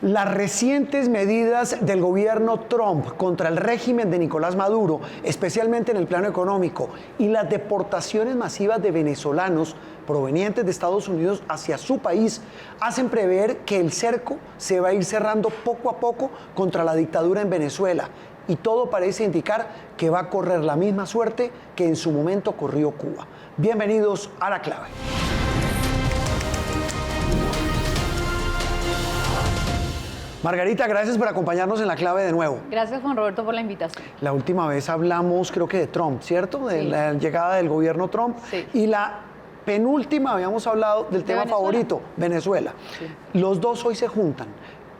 Las recientes medidas del gobierno Trump contra el régimen de Nicolás Maduro, especialmente en el plano económico, y las deportaciones masivas de venezolanos provenientes de Estados Unidos hacia su país, hacen prever que el cerco se va a ir cerrando poco a poco contra la dictadura en Venezuela. Y todo parece indicar que va a correr la misma suerte que en su momento corrió Cuba. Bienvenidos a La Clave. Margarita, gracias por acompañarnos en La Clave de nuevo. Gracias, Juan Roberto, por la invitación. La última vez hablamos, creo que de Trump, ¿cierto? De la llegada del gobierno Trump. Sí. Y la penúltima habíamos hablado del tema favorito, Venezuela. Sí. Los dos hoy se juntan.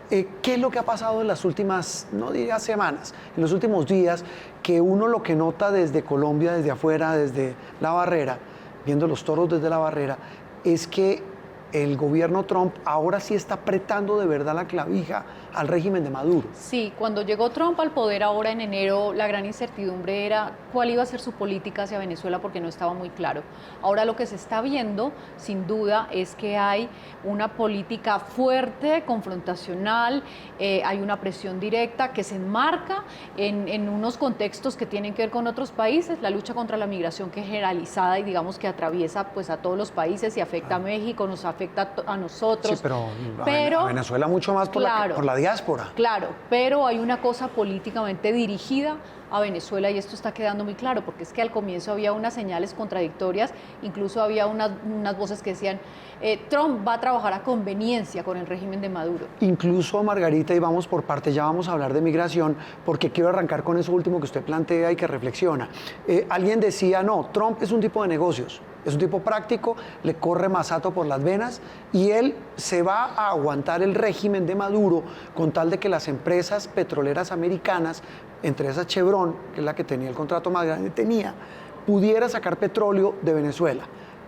¿Qué es lo que ha pasado en las últimas, no diría semanas, en los últimos días, que uno lo que nota desde Colombia, desde afuera, desde la barrera, viendo los toros desde la barrera, es que el gobierno Trump ahora sí está apretando de verdad la clavija al régimen de Maduro? Sí, cuando llegó Trump al poder ahora en enero, la gran incertidumbre era cuál iba a ser su política hacia Venezuela porque no estaba muy claro. Ahora lo que se está viendo, sin duda, es que hay una política fuerte, confrontacional, hay una presión directa que se enmarca en unos contextos que tienen que ver con otros países, la lucha contra la migración que es generalizada y digamos que atraviesa pues a todos los países y afecta a México, nos afecta a nosotros. Sí, pero a Venezuela mucho más por, claro, por la diáspora. Claro, pero hay una cosa políticamente dirigida a Venezuela y esto está quedando muy claro, porque es que al comienzo había unas señales contradictorias, incluso había unas voces que decían Trump va a trabajar a conveniencia con el régimen de Maduro. Incluso, Margarita, y vamos por parte, ya vamos a hablar de migración, porque quiero arrancar con eso último que usted plantea y que reflexiona. Alguien decía, no, Trump es un tipo de negocios, es un tipo práctico, le corre masato por las venas y él se va a aguantar el régimen de Maduro con tal de que las empresas petroleras americanas, entre esas Chevron, que es la que tenía el contrato más grande, pudiera sacar petróleo de Venezuela.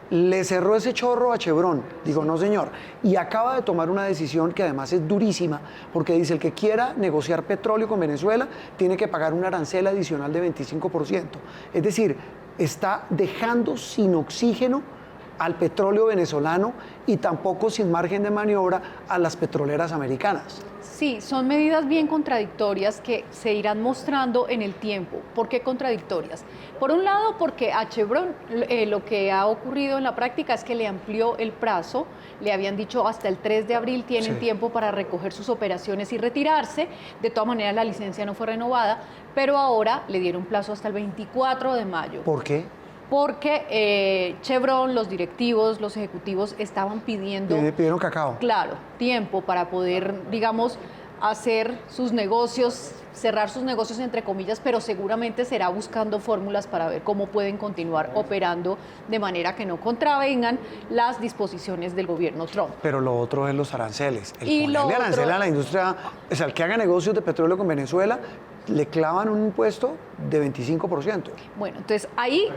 Le cerró ese chorro a Chevron, digo, no señor, y acaba de tomar una decisión que además es durísima, porque dice el que quiera negociar petróleo con Venezuela tiene que pagar un arancel adicional de 25%. Es decir, está dejando sin oxígeno al petróleo venezolano y tampoco sin margen de maniobra a las petroleras americanas. Sí, son medidas bien contradictorias que se irán mostrando en el tiempo. ¿Por qué contradictorias? Por un lado, porque a Chevron lo que ha ocurrido en la práctica es que le amplió el plazo, le habían dicho hasta el 3 de abril tienen tiempo para recoger sus operaciones y retirarse, de todas maneras la licencia no fue renovada, pero ahora le dieron plazo hasta el 24 de mayo. ¿Por qué? Porque Chevron, los directivos, los ejecutivos estaban pidieron cacao. Claro, tiempo para poder, digamos, hacer sus negocios, cerrar sus negocios entre comillas, pero seguramente será buscando fórmulas para ver cómo pueden continuar operando de manera que no contravengan las disposiciones del gobierno Trump. Pero lo otro es los aranceles. El ponerle arancel a la industria, o sea, el que haga negocios de petróleo con Venezuela, le clavan un impuesto de 25%. Bueno, entonces ahí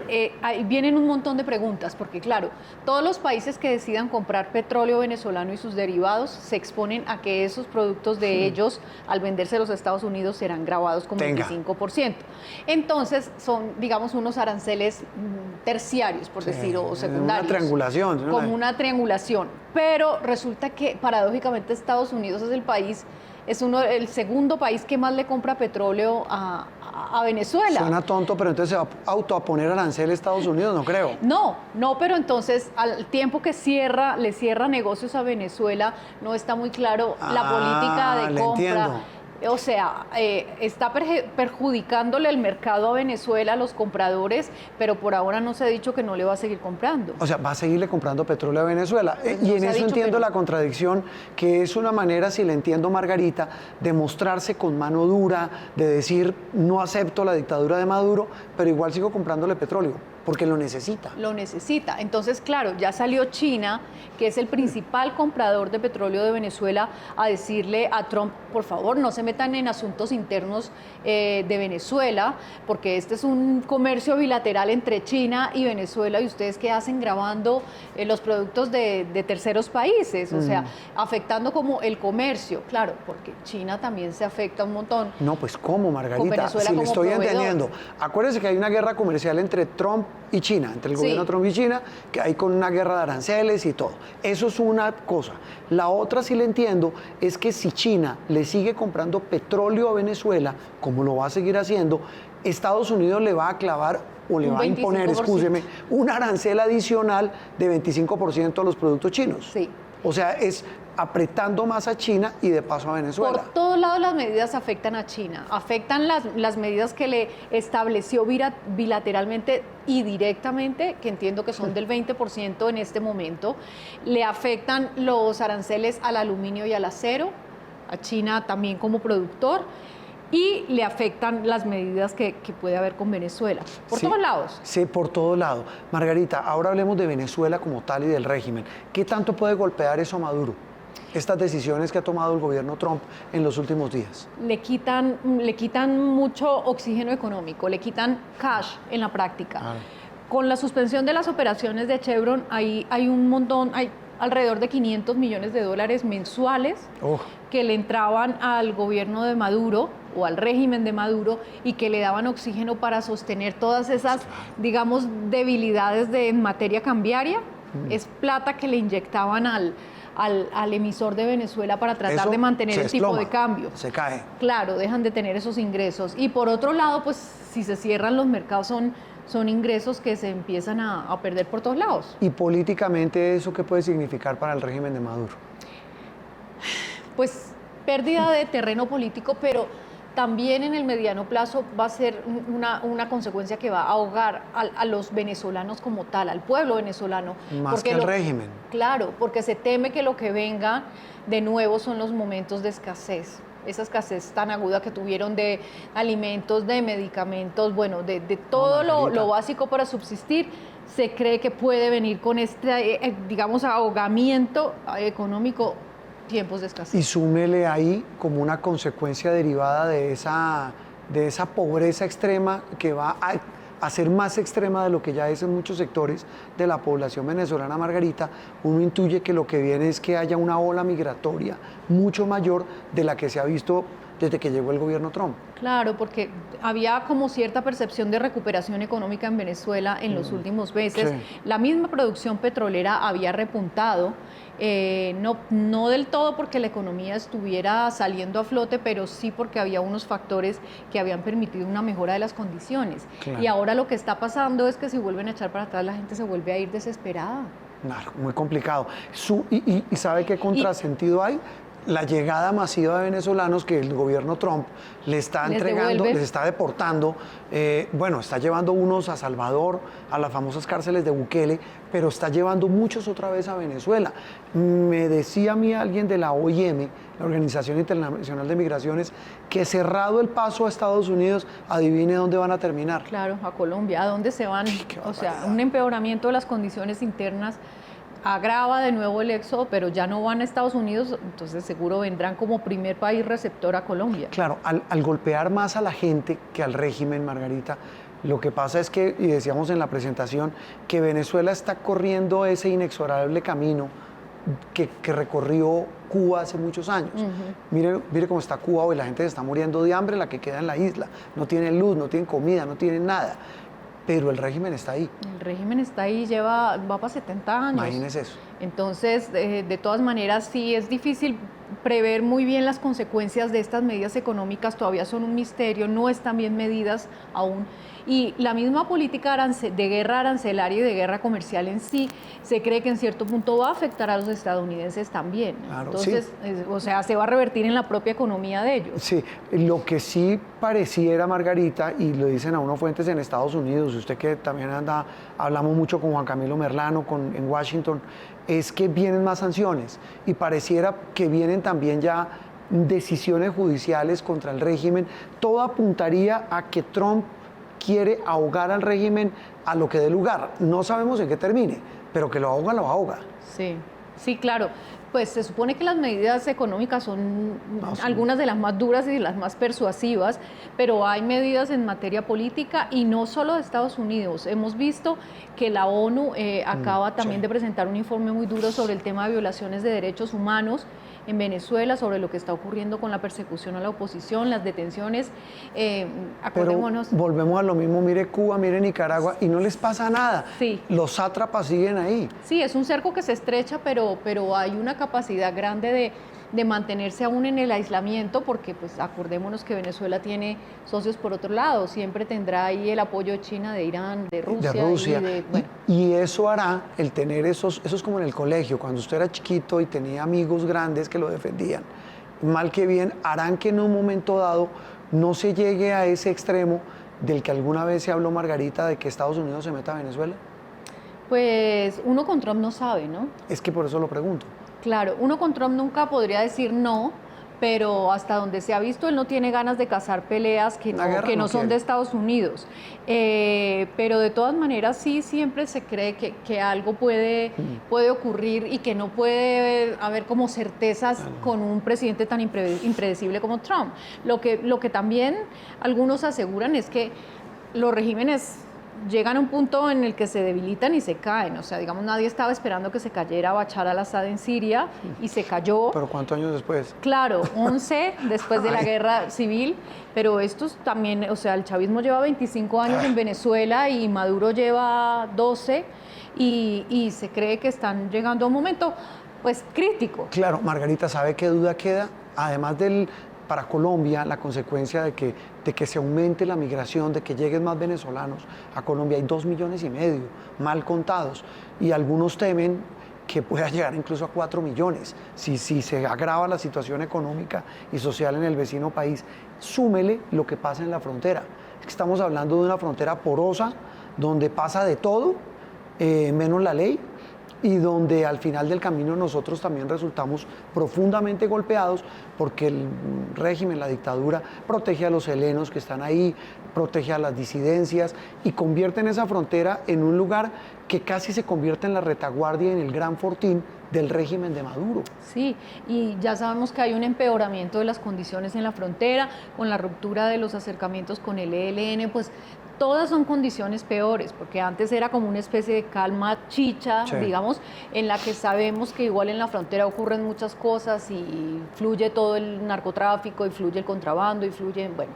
vienen un montón de preguntas, porque claro, todos los países que decidan comprar petróleo venezolano y sus derivados se exponen a que esos productos de ellos, al venderse a los Estados Unidos, serán gravados con 25%. Entonces son, digamos, unos aranceles terciarios, por decirlo, o secundarios. Una triangulación. Como una triangulación. Pero resulta que, paradójicamente, Estados Unidos es el segundo país que más le compra petróleo a Venezuela. Suena tonto, pero entonces se va a autoponer arancel a Estados Unidos, no creo. No, pero entonces al tiempo que le cierra negocios a Venezuela, no está muy claro la política de compra. Entiendo. O sea, está perjudicándole el mercado a Venezuela, a los compradores, pero por ahora no se ha dicho que no le va a seguir comprando. O sea, va a seguirle comprando petróleo a Venezuela. Pues y en eso entiendo la contradicción, que es una manera, si le entiendo, Margarita, de mostrarse con mano dura, de decir, no acepto la dictadura de Maduro, pero igual sigo comprándole petróleo, porque lo necesita. Lo necesita. Entonces, claro, ya salió China, que es el principal comprador de petróleo de Venezuela, a decirle a Trump, por favor, no se metan en asuntos internos de Venezuela, porque este es un comercio bilateral entre China y Venezuela, y ustedes qué hacen grabando los productos de terceros países, o sea, afectando como el comercio, claro, porque China también se afecta un montón. No, pues ¿cómo, Margarita? Si le estoy entendiendo. Acuérdense que hay una guerra comercial entre Trump y China, entre el Sí. gobierno Trump y China, que hay con una guerra de aranceles y todo. Eso es una cosa. La otra, sí le entiendo, es que si China le sigue comprando petróleo a Venezuela, como lo va a seguir haciendo, Estados Unidos le va a clavar o le Un va a imponer, 25%. escúcheme, un arancel adicional de 25% a los productos chinos. Sí. O sea, es apretando más a China y de paso a Venezuela. Por todos lados las medidas afectan a China, afectan las medidas que le estableció bilateralmente y directamente, que entiendo que son del 20% en este momento, le afectan los aranceles al aluminio y al acero, a China también como productor, y le afectan las medidas que puede haber con Venezuela, por Sí, todos lados. Sí, por todos lados. Margarita, ahora hablemos de Venezuela como tal y del régimen. ¿Qué tanto puede golpear eso a Maduro? Estas decisiones que ha tomado el gobierno Trump en los últimos días. Le quitan mucho oxígeno económico, le quitan cash en la práctica. Ah. Con la suspensión de las operaciones de Chevron, hay un montón, hay alrededor de $500 millones mensuales Oh, que le entraban al gobierno de Maduro o al régimen de Maduro y que le daban oxígeno para sostener todas esas, digamos, debilidades en materia cambiaria. Es plata que le inyectaban al emisor de Venezuela para tratar eso de mantener se el tipo de desploma, cambio. se cae. Claro, dejan de tener esos ingresos. Y por otro lado, pues si se cierran los mercados son ingresos que se empiezan a perder por todos lados. ¿Y políticamente eso qué puede significar para el régimen de Maduro? Pues pérdida de terreno político, pero también en el mediano plazo va a ser una consecuencia que va a ahogar a los venezolanos como tal, al pueblo venezolano. Más que al régimen. Claro, porque se teme que lo que venga de nuevo son los momentos de escasez. Esa escasez tan aguda que tuvieron de alimentos, de medicamentos, bueno, de todo lo básico para subsistir, se cree que puede venir con este, digamos, ahogamiento económico, tiempos de escasez. Y súmele ahí como una consecuencia derivada de esa pobreza extrema que va a ser más extrema de lo que ya es en muchos sectores de la población venezolana, Margarita. Uno intuye que lo que viene es que haya una ola migratoria mucho mayor de la que se ha visto desde que llegó el gobierno Trump. Claro, porque había como cierta percepción de recuperación económica en Venezuela en los últimos meses. Sí. La misma producción petrolera había repuntado, no del todo porque la economía estuviera saliendo a flote, pero sí porque había unos factores que habían permitido una mejora de las condiciones. Claro. Y ahora lo que está pasando es que si vuelven a echar para atrás, la gente se vuelve a ir desesperada. Claro, muy complicado. ¿Y sabe qué contrasentido hay? La llegada masiva de venezolanos que el gobierno Trump le está entregando, les está deportando, está llevando unos a Salvador, a las famosas cárceles de Bukele, pero está llevando muchos otra vez a Venezuela. Me decía a mí alguien de la OIM, la Organización Internacional de Migraciones, que cerrado el paso a Estados Unidos, adivine dónde van a terminar. Claro, a Colombia, ¿a dónde se van? O sea, un empeoramiento de las condiciones internas agrava de nuevo el éxodo, pero ya no van a Estados Unidos, entonces seguro vendrán como primer país receptor a Colombia. Claro, al golpear más a la gente que al régimen, Margarita, lo que pasa es que, y decíamos en la presentación, que Venezuela está corriendo ese inexorable camino que recorrió Cuba hace muchos años. Mire cómo está Cuba hoy, la gente se está muriendo de hambre, la que queda en la isla, no tiene luz, no tienen comida, no tienen nada. Pero el régimen está ahí. El régimen está ahí, va para 70 años. Imagínese eso. Entonces, de todas maneras, sí es difícil prever muy bien las consecuencias de estas medidas económicas, todavía son un misterio, no están bien medidas aún. Y la misma política de guerra arancelaria y de guerra comercial en sí, se cree que en cierto punto va a afectar a los estadounidenses también. Claro, entonces, sí. Se va a revertir en la propia economía de ellos. Sí, lo que sí pareciera, Margarita, y lo dicen a uno fuentes en Estados Unidos, usted que también hablamos mucho con Juan Camilo Merlano en Washington, es que vienen más sanciones y pareciera que vienen también ya decisiones judiciales contra el régimen. Todo apuntaría a que Trump quiere ahogar al régimen a lo que dé lugar. No sabemos en qué termine, pero que lo ahoga, lo ahoga. Sí, sí, claro. Pues se supone que las medidas económicas son algunas de las más duras y de las más persuasivas, pero hay medidas en materia política y no solo de Estados Unidos. Hemos visto que la ONU acaba también de presentar un informe muy duro sobre el tema de violaciones de derechos humanos en Venezuela, sobre lo que está ocurriendo con la persecución a la oposición, las detenciones. Acordémonos. Pero volvemos a lo mismo, mire Cuba, mire Nicaragua, y no les pasa nada. Sí. Los sátrapas siguen ahí. Sí, es un cerco que se estrecha, pero hay una capacidad grande de mantenerse aún en el aislamiento, porque pues acordémonos que Venezuela tiene socios por otro lado, siempre tendrá ahí el apoyo de China, de Irán, de Rusia. Y eso hará, el tener eso es como en el colegio, cuando usted era chiquito y tenía amigos grandes que lo defendían, mal que bien, harán que en un momento dado no se llegue a ese extremo del que alguna vez se habló, Margarita, de que Estados Unidos se meta a Venezuela. Pues uno con Trump no sabe, ¿no? Es que por eso lo pregunto. Claro, uno con Trump nunca podría decir no, pero hasta donde se ha visto él no tiene ganas de cazar peleas que no son de Estados Unidos. Pero de todas maneras sí siempre se cree que algo puede ocurrir y que no puede haber como certezas con un presidente tan impredecible como Trump. Lo que también algunos aseguran es que los regímenes llegan a un punto en el que se debilitan y se caen. O sea, digamos, nadie estaba esperando que se cayera Bashar al-Assad en Siria y se cayó. ¿Pero cuántos años después? Claro, 11 después de la guerra civil, pero estos también, o sea, el chavismo lleva 25 años en Venezuela y Maduro lleva 12 y se cree que están llegando a un momento, pues, crítico. Claro, Margarita, ¿sabe qué duda queda? Además para Colombia, la consecuencia de que se aumente la migración, de que lleguen más venezolanos a Colombia, hay 2,5 millones, mal contados, y algunos temen que pueda llegar incluso a 4 millones, si se agrava la situación económica y social en el vecino país. Súmele lo que pasa en la frontera. Es que estamos hablando de una frontera porosa, donde pasa de todo, menos la ley, y donde al final del camino nosotros también resultamos profundamente golpeados porque el régimen, la dictadura, protege a los helenos que están ahí, protege a las disidencias y convierte en esa frontera en un lugar que casi se convierte en la retaguardia, en el gran fortín del régimen de Maduro. Sí, y ya sabemos que hay un empeoramiento de las condiciones en la frontera, con la ruptura de los acercamientos con el ELN, pues todas son condiciones peores, porque antes era como una especie de calma chicha, sí, digamos, en la que sabemos que igual en la frontera ocurren muchas cosas y fluye todo el narcotráfico y fluye el contrabando y fluye, bueno,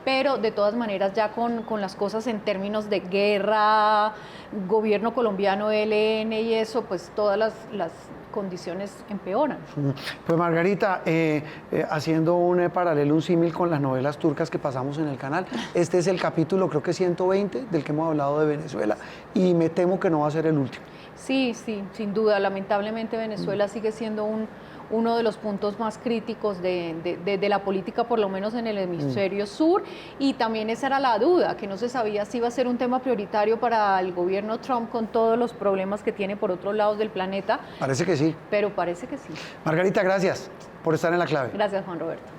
pero de todas maneras ya con las cosas en términos de guerra, gobierno colombiano, ELN y eso, pues todas las condiciones empeoran. Pues Margarita, haciendo un paralelo, un símil con las novelas turcas que pasamos en el canal, este es el capítulo, creo que 120, del que hemos hablado de Venezuela, y me temo que no va a ser el último. Sí, sin duda, lamentablemente Venezuela sigue siendo uno de los puntos más críticos de la política, por lo menos en el hemisferio sur, y también esa era la duda, que no se sabía si iba a ser un tema prioritario para el gobierno Trump con todos los problemas que tiene por otros lados del planeta. Parece que sí. Pero parece que sí. Margarita, gracias por estar en La Clave. Gracias, Juan Roberto.